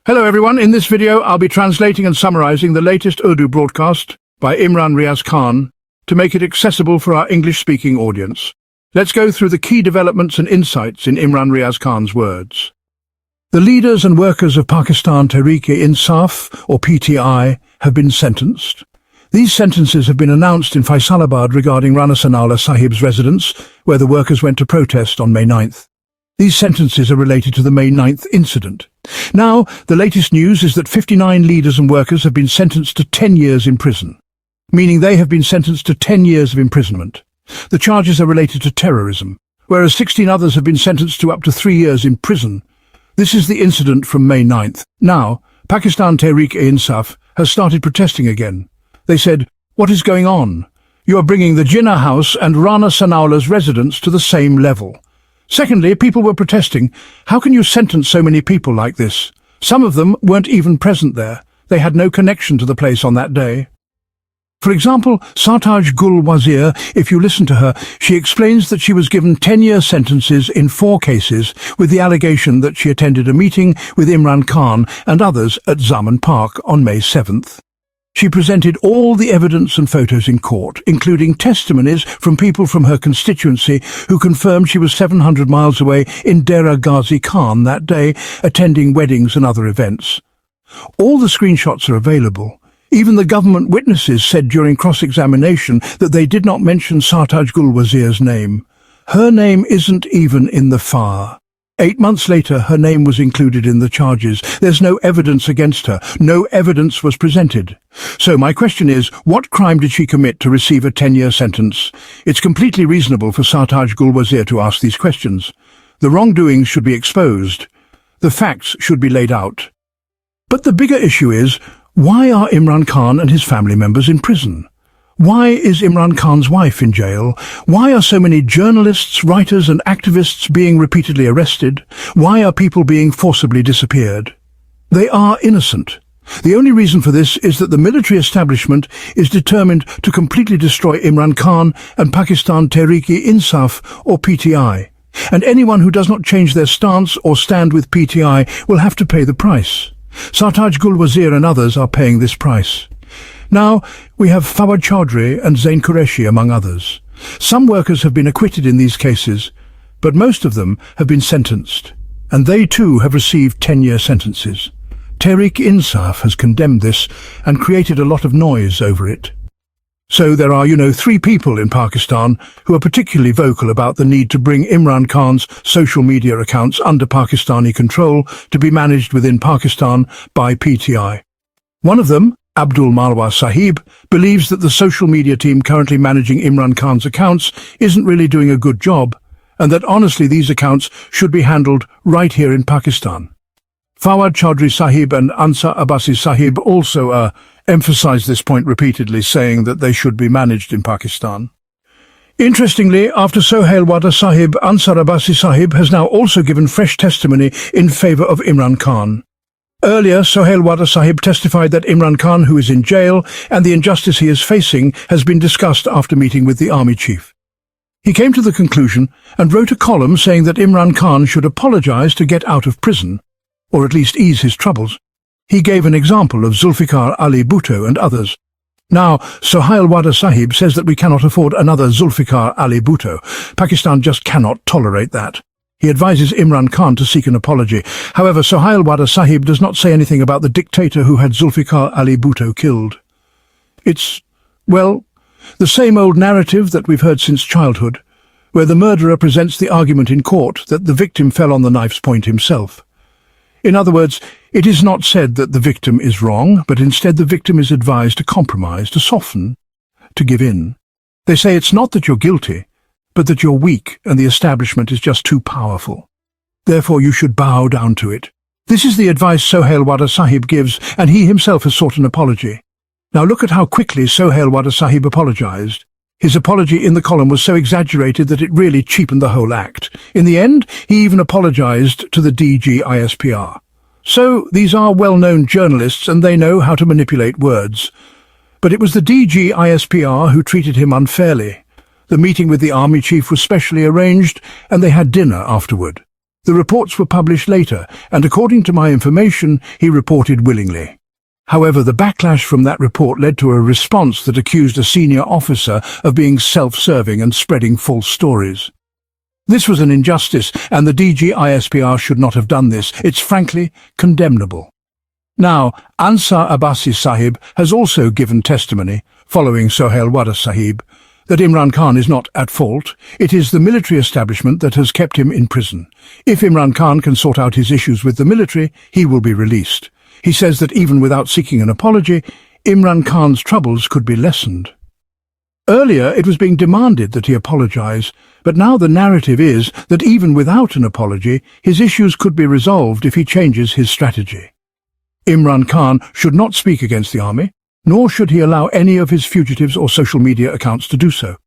Hello everyone, in this video I'll be translating and summarizing the latest Urdu broadcast by Imran Riaz Khan to make it accessible for our English-speaking audience. Let's go through the key developments and insights in Imran Riaz Khan's words. The leaders and workers of Pakistan Tehreek-e-Insaf, or PTI, have been sentenced. These sentences have been announced in Faisalabad regarding Rana Sanawala Sahib's residence, where the workers went to protest on May 9th. These sentences are related to the May 9th incident. Now, the latest news is that 59 leaders and workers have been sentenced to 10 years in prison, meaning they have been sentenced to 10 years of imprisonment. The charges are related to terrorism, whereas 16 others have been sentenced to up to 3 years in prison. This is the incident from May 9th. Now, Pakistan Tehreek-e-Insaf has started protesting again. They said, "What is going on? You are bringing the Jinnah House and Rana Sanawala's residence to the same level." Secondly, people were protesting, how can you sentence so many people like this? Some of them weren't even present there. They had no connection to the place on that day. For example, Sartaj Gul Wazir, if you listen to her, she explains that she was given 10-year sentences in 4 cases with the allegation that she attended a meeting with Imran Khan and others at Zaman Park on May 7th. She presented all the evidence and photos in court, including testimonies from people from her constituency who confirmed she was 700 miles away in Dera Ghazi Khan that day, attending weddings and other events. All the screenshots are available. Even the government witnesses said during cross-examination that they did not mention Sartaj Gul Wazir's name. Her name isn't even in the file. 8 months later, her name was included in the charges. There's no evidence against her. No evidence was presented. So my question is, what crime did she commit to receive a 10-year sentence? It's completely reasonable for Sartaj Gul Wazir to ask these questions. The wrongdoings should be exposed. The facts should be laid out. But the bigger issue is, why are Imran Khan and his family members in prison? Why is Imran Khan's wife in jail? Why are so many journalists, writers and activists being repeatedly arrested? Why are people being forcibly disappeared? They are innocent. The only reason for this is that the military establishment is determined to completely destroy Imran Khan and Pakistan Tehreek-e-Insaf, or PTI. And anyone who does not change their stance or stand with PTI will have to pay the price. Sartaj Gul Wazir and others are paying this price. Now, we have Fawad Chaudhry and Zain Qureshi among others. Some workers have been acquitted in these cases, but most of them have been sentenced, and they too have received 10-year sentences. Tehreek-e-Insaf has condemned this and created a lot of noise over it. So there are, 3 people in Pakistan who are particularly vocal about the need to bring Imran Khan's social media accounts under Pakistani control to be managed within Pakistan by PTI. One of them, Abdul Malwa Sahib, believes that the social media team currently managing Imran Khan's accounts isn't really doing a good job, and that honestly these accounts should be handled right here in Pakistan. Fawad Chaudhry Sahib and Ansar Abbasi Sahib also emphasize this point repeatedly, saying that they should be managed in Pakistan. Interestingly, after Sohail Wada Sahib, Ansar Abbasi Sahib has now also given fresh testimony in favor of Imran Khan. Earlier, Sohail Wada Sahib testified that Imran Khan, who is in jail, and the injustice he is facing has been discussed after meeting with the army chief. He came to the conclusion and wrote a column saying that Imran Khan should apologize to get out of prison, or at least ease his troubles. He gave an example of Zulfikar Ali Bhutto and others. Now, Sohail Wada Sahib says that we cannot afford another Zulfikar Ali Bhutto. Pakistan just cannot tolerate that. He advises Imran Khan to seek an apology. However, Sohail Wada Sahib does not say anything about the dictator who had Zulfikar Ali Bhutto killed. It's, well, the same old narrative that we've heard since childhood, where the murderer presents the argument in court that the victim fell on the knife's point himself. In other words, it is not said that the victim is wrong, but instead the victim is advised to compromise, to soften, to give in. They say it's not that you're guilty, but that you're weak and the establishment is just too powerful. Therefore you should bow down to it. This is the advice Sohail Wada Sahib gives, and he himself has sought an apology. Now look at how quickly Sohail Wada Sahib apologized. His apology in the column was so exaggerated that it really cheapened the whole act. In the end, he even apologized to the DGISPR. So these are well-known journalists and they know how to manipulate words. But it was the DGISPR who treated him unfairly. The meeting with the army chief was specially arranged, and they had dinner afterward. The reports were published later, and according to my information, he reported willingly. However, the backlash from that report led to a response that accused a senior officer of being self-serving and spreading false stories. This was an injustice, and the DGISPR should not have done this. It's frankly condemnable. Now, Ansar Abbasi Sahib has also given testimony, following Sohail Wada Sahib, that Imran Khan is not at fault. It is the military establishment that has kept him in prison. If Imran Khan can sort out his issues with the military, he will be released. He says that even without seeking an apology, Imran Khan's troubles could be lessened. Earlier, it was being demanded that he apologize, but now the narrative is that even without an apology, his issues could be resolved if he changes his strategy. Imran Khan should not speak against the army, nor should he allow any of his fugitives or social media accounts to do so.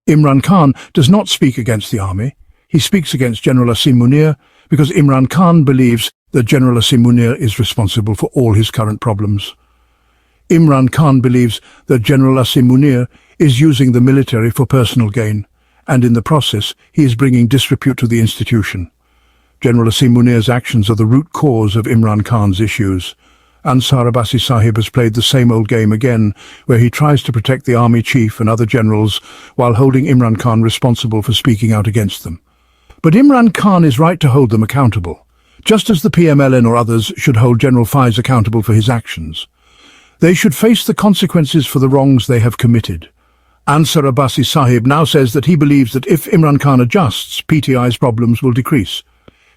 Imran Khan does not speak against the army. He speaks against General Asim Munir because Imran Khan believes that General Asim Munir is responsible for all his current problems. Imran Khan believes that General Asim Munir is using the military for personal gain, and in the process he is bringing disrepute to the institution. General Asim Munir's actions are the root cause of Imran Khan's issues. Ansar Abbasi Sahib has played the same old game again, where he tries to protect the army chief and other generals while holding Imran Khan responsible for speaking out against them. But Imran Khan is right to hold them accountable, just as the PMLN or others should hold General Faiz accountable for his actions. They should face the consequences for the wrongs they have committed. Ansar Abbasi Sahib now says that he believes that if Imran Khan adjusts, PTI's problems will decrease.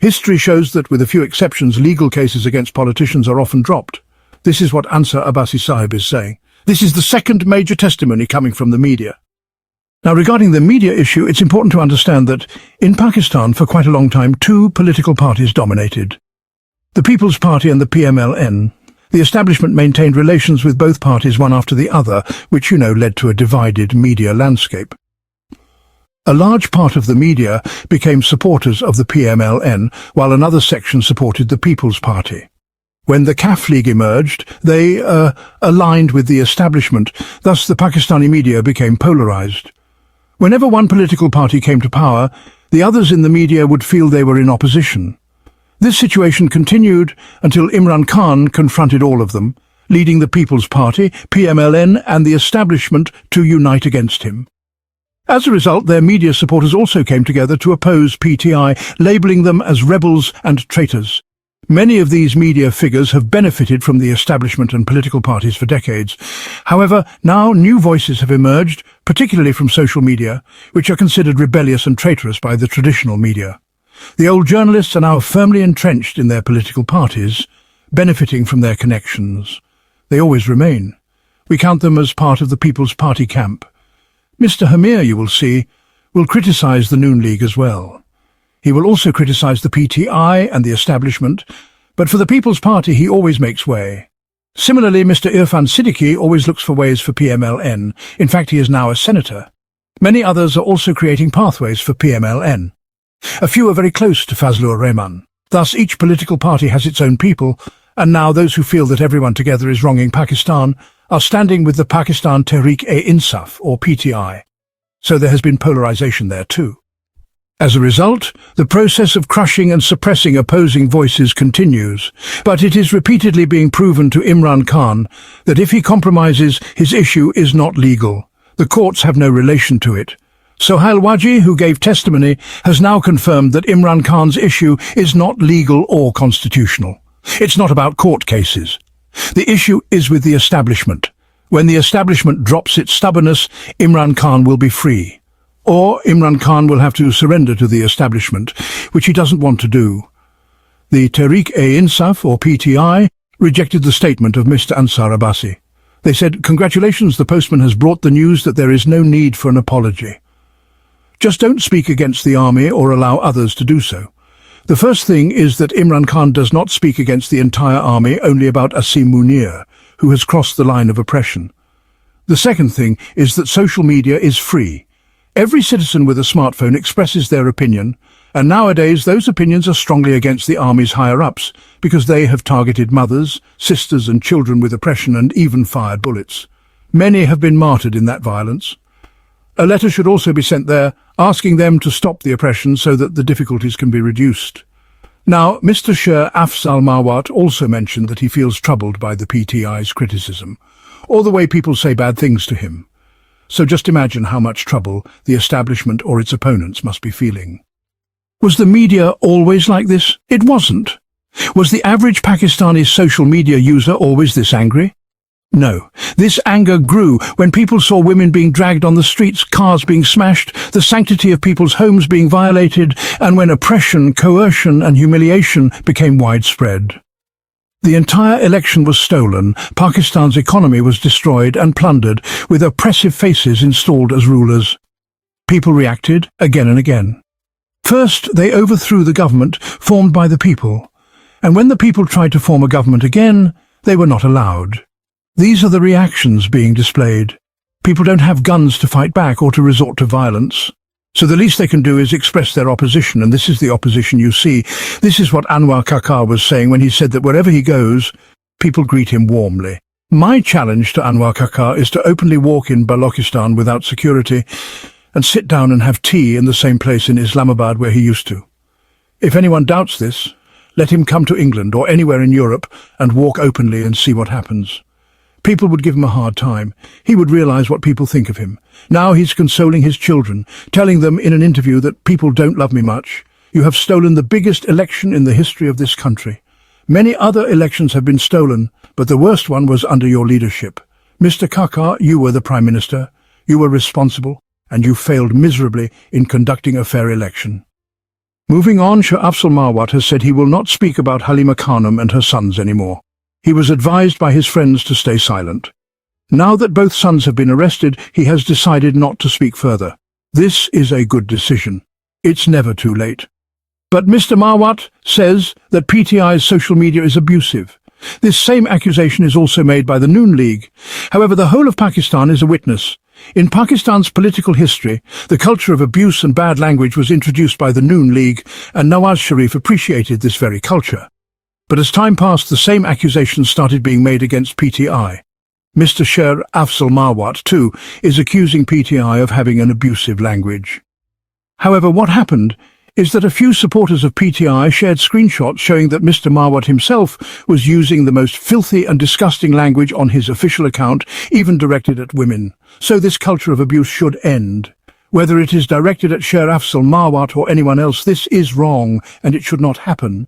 History shows that, with a few exceptions, legal cases against politicians are often dropped. This is what Ansar Abbasi Sahib is saying. This is the second major testimony coming from the media. Now, regarding the media issue, it's important to understand that in Pakistan, for quite a long time, two political parties dominated. The People's Party and the PMLN. The establishment maintained relations with both parties one after the other, which, led to a divided media landscape. A large part of the media became supporters of the PMLN, while another section supported the People's Party. When the CAF League emerged, they aligned with the establishment, thus the Pakistani media became polarized. Whenever one political party came to power, the others in the media would feel they were in opposition. This situation continued until Imran Khan confronted all of them, leading the People's Party, PMLN and the establishment to unite against him. As a result, their media supporters also came together to oppose PTI, labeling them as rebels and traitors. Many of these media figures have benefited from the establishment and political parties for decades. However, now new voices have emerged, particularly from social media, which are considered rebellious and traitorous by the traditional media. The old journalists are now firmly entrenched in their political parties, benefiting from their connections. They always remain. We count them as part of the People's Party camp. Mr. Hamir, you will see, will criticize the Noon League as well. He will also criticize the PTI and the establishment, but for the People's Party he always makes way. Similarly, Mr. Irfan Siddiqui always looks for ways for PMLN. In fact, he is now a senator. Many others are also creating pathways for PMLN. A few are very close to Fazlur Rahman. Thus, each political party has its own people, and now those who feel that everyone together is wronging Pakistan are standing with the Pakistan Tehreek-e-Insaf, or PTI. So there has been polarization there too. As a result, the process of crushing and suppressing opposing voices continues, but it is repeatedly being proven to Imran Khan that if he compromises, his issue is not legal. The courts have no relation to it. Sohail Waji, who gave testimony, has now confirmed that Imran Khan's issue is not legal or constitutional. It's not about court cases. The issue is with the establishment. When the establishment drops its stubbornness, Imran Khan will be free. Or Imran Khan will have to surrender to the establishment, which he doesn't want to do. The Tehreek-e-Insaf, or PTI, rejected the statement of Mr. Ansar Abbasi. They said, "Congratulations, the postman has brought the news that there is no need for an apology. Just don't speak against the army or allow others to do so. The first thing is that Imran Khan does not speak against the entire army, only about Asim Munir, who has crossed the line of oppression. The second thing is that social media is free. Every citizen with a smartphone expresses their opinion, and nowadays those opinions are strongly against the army's higher-ups, because they have targeted mothers, sisters and children with oppression and even fired bullets. Many have been martyred in that violence. A letter should also be sent there, asking them to stop the oppression so that the difficulties can be reduced. Now, Mr. Sharif al-Mawat also mentioned that he feels troubled by the PTI's criticism, or the way people say bad things to him. So just imagine how much trouble the establishment or its opponents must be feeling. Was the media always like this? It wasn't. Was the average Pakistani social media user always this angry? No. This anger grew when people saw women being dragged on the streets, cars being smashed, the sanctity of people's homes being violated, and when oppression, coercion and humiliation became widespread. The entire election was stolen, Pakistan's economy was destroyed and plundered, with oppressive faces installed as rulers. People reacted again and again. First, they overthrew the government formed by the people, and when the people tried to form a government again, they were not allowed. These are the reactions being displayed. People don't have guns to fight back or to resort to violence. So the least they can do is express their opposition, and this is the opposition you see. This is what Anwar Kaka was saying when he said that wherever he goes, people greet him warmly. My challenge to Anwar Kaka is to openly walk in Balochistan without security and sit down and have tea in the same place in Islamabad where he used to. If anyone doubts this, let him come to England or anywhere in Europe and walk openly and see what happens. People would give him a hard time. He would realize what people think of him. Now he's consoling his children, telling them in an interview that people don't love me much. You have stolen the biggest election in the history of this country. Many other elections have been stolen, but the worst one was under your leadership. Mr. Kaka, you were the Prime Minister. You were responsible, and you failed miserably in conducting a fair election. Moving on, Sharif al-Mawat has said he will not speak about Halima Khanum and her sons anymore. He was advised by his friends to stay silent. Now that both sons have been arrested, he has decided not to speak further. This is a good decision. It's never too late. But Mr. Mawat says that PTI's social media is abusive. This same accusation is also made by the Noon League. However, the whole of Pakistan is a witness. In Pakistan's political history, the culture of abuse and bad language was introduced by the Noon League, and Nawaz Sharif appreciated this very culture. But as time passed, the same accusations started being made against PTI. Mr. Sharif al-Mawat, too, is accusing PTI of having an abusive language. However, what happened is that a few supporters of PTI shared screenshots showing that Mr. Mawat himself was using the most filthy and disgusting language on his official account, even directed at women. So this culture of abuse should end. Whether it is directed at Sharif al-Mawat or anyone else, this is wrong, and it should not happen.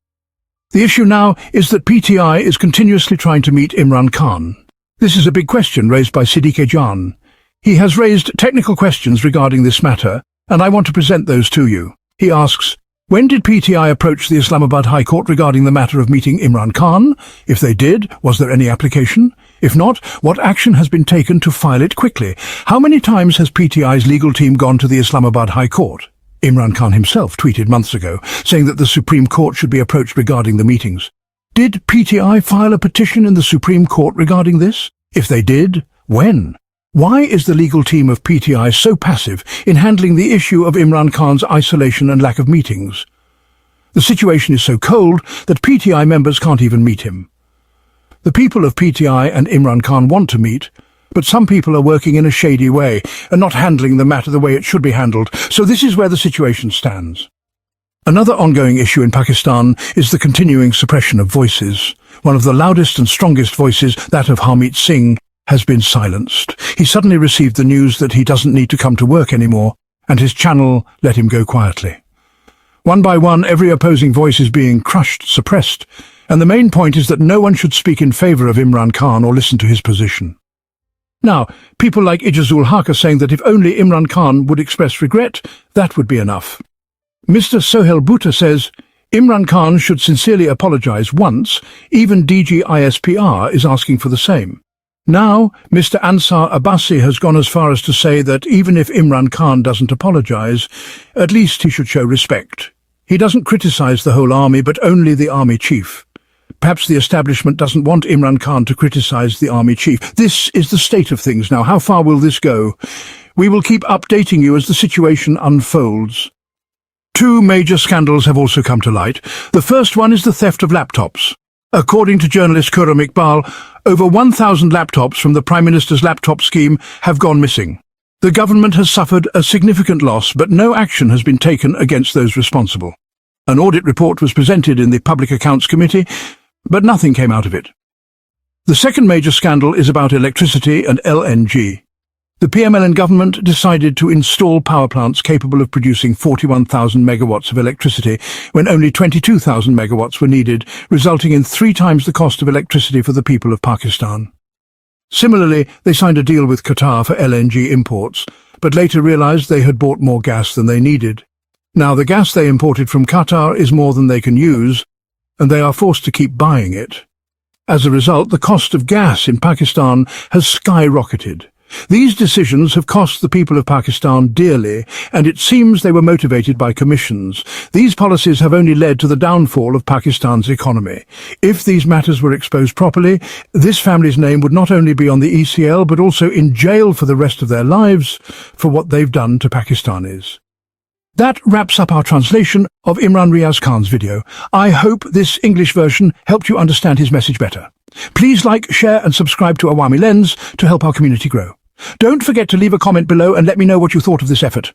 The issue now is that PTI is continuously trying to meet Imran Khan. This is a big question raised by Siddique Jan. He has raised technical questions regarding this matter, and I want to present those to you. He asks, when did PTI approach the Islamabad High Court regarding the matter of meeting Imran Khan? If they did, was there any application? If not, what action has been taken to file it quickly? How many times has PTI's legal team gone to the Islamabad High Court? Imran Khan himself tweeted months ago, saying that the Supreme Court should be approached regarding the meetings. Did PTI file a petition in the Supreme Court regarding this? If they did, when? Why is the legal team of PTI so passive in handling the issue of Imran Khan's isolation and lack of meetings? The situation is so cold that PTI members can't even meet him. The people of PTI and Imran Khan want to meet, but some people are working in a shady way and not handling the matter the way it should be handled, so this is where the situation stands. Another ongoing issue in Pakistan is the continuing suppression of voices. One of the loudest and strongest voices, that of Harmeet Singh, has been silenced. He suddenly received the news that he doesn't need to come to work anymore, and his channel let him go quietly. One by one, every opposing voice is being crushed, suppressed, and the main point is that no one should speak in favor of Imran Khan or listen to his position. Now, people like Ijazul Haq are saying that if only Imran Khan would express regret, that would be enough. Mr. Sohail Bhutta says, Imran Khan should sincerely apologize once. Even DG ISPR is asking for the same. Now, Mr. Ansar Abbasi has gone as far as to say that even if Imran Khan doesn't apologize, at least he should show respect. He doesn't criticize the whole army, but only the army chief. Perhaps the establishment doesn't want Imran Khan to criticize the army chief. This is the state of things now. How far will this go? We will keep updating you as the situation unfolds. Two major scandals have also come to light. The first one is the theft of laptops. According to journalist Iqbal, over 1,000 laptops from the Prime Minister's laptop scheme have gone missing. The government has suffered a significant loss, but no action has been taken against those responsible. An audit report was presented in the Public Accounts Committee, but nothing came out of it. The second major scandal is about electricity and LNG. The PMLN government decided to install power plants capable of producing 41,000 megawatts of electricity when only 22,000 megawatts were needed, resulting in 3 times the cost of electricity for the people of Pakistan. Similarly, they signed a deal with Qatar for LNG imports, but later realized they had bought more gas than they needed. Now the gas they imported from Qatar is more than they can use, and they are forced to keep buying it. As a result, the cost of gas in Pakistan has skyrocketed. These decisions have cost the people of Pakistan dearly, and it seems they were motivated by commissions. These policies have only led to the downfall of Pakistan's economy. If these matters were exposed properly, this family's name would not only be on the ECL, but also in jail for the rest of their lives for what they've done to Pakistanis. That wraps up our translation of Imran Riaz Khan's video. I hope this English version helped you understand his message better. Please like, share and subscribe to Awami Lens to help our community grow. Don't forget to leave a comment below and let me know what you thought of this effort.